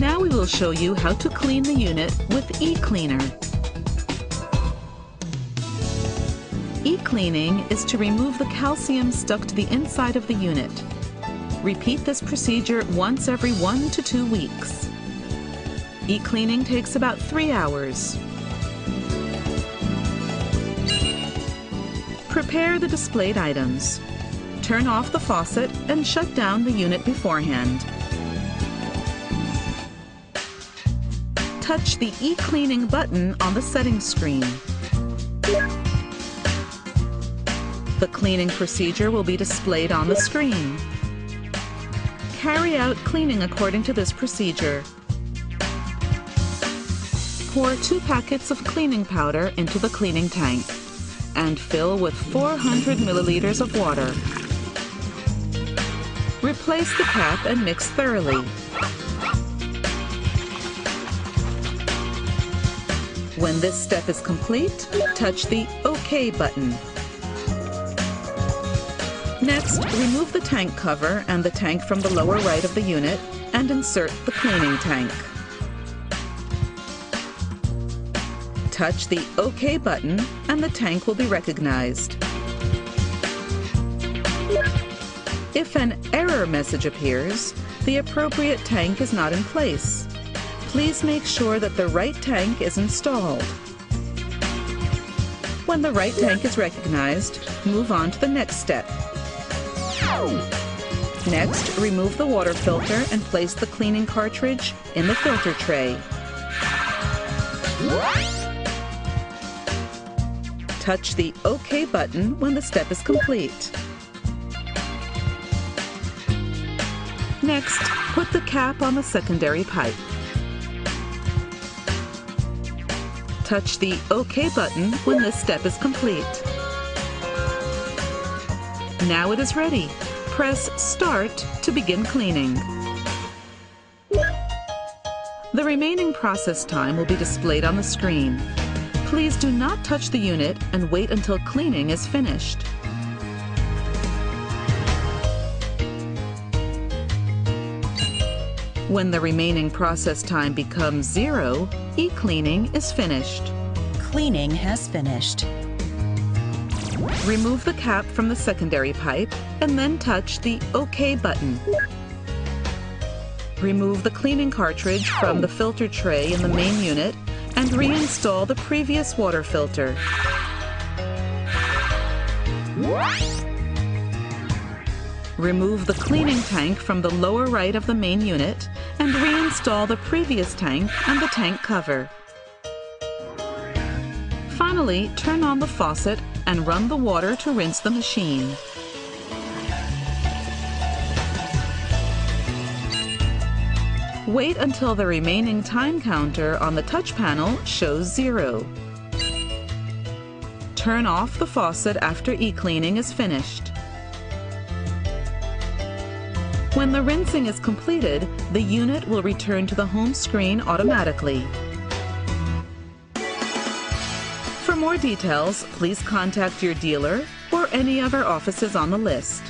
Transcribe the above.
Now we will show you how to clean the unit with eCleaner. E-cleaning is to remove the calcium stuck to the inside of the unit. Repeat this procedure once every 1 to 2 weeks. E-cleaning takes about 3 hours. Prepare the displayed items. Turn off the faucet and shut down the unit beforehand. Touch the e-cleaning button on the settings screen. The cleaning procedure will be displayed on the screen. Carry out cleaning according to this procedure. Pour 2 packets of cleaning powder into the cleaning tank and fill with 400 milliliters of water. Replace the cap and mix thoroughly. When this step is complete, touch the OK button. Next, remove the tank cover and the tank from the lower right of the unit and insert the cleaning tank. Touch the OK button and the tank will be recognized. If an error message appears, the appropriate tank is not in place. Please make sure that the right tank is installed. When the right tank is recognized, move on to the next step. Next, remove the water filter and place the cleaning cartridge in the filter tray. Touch the OK button when the step is complete. Next, put the cap on the secondary pipe. Touch the OK button when this step is complete. Now it is ready. Press Start to begin cleaning. The remaining process time will be displayed on the screen. Please do not touch the unit and wait until cleaning is finished. When the remaining process time becomes 0, e-cleaning is finished. Cleaning has finished. Remove the cap from the secondary pipe and then touch the OK button. Remove the cleaning cartridge from the filter tray in the main unit and reinstall the previous water filter. Remove the cleaning tank from the lower right of the main unit and reinstall the previous tank and the tank cover. Finally, turn on the faucet and run the water to rinse the machine. Wait until the remaining time counter on the touch panel shows 0. Turn off the faucet after e-cleaning is finished. When the rinsing is completed, the unit will return to the home screen automatically. For more details, please contact your dealer or any of our offices on the list.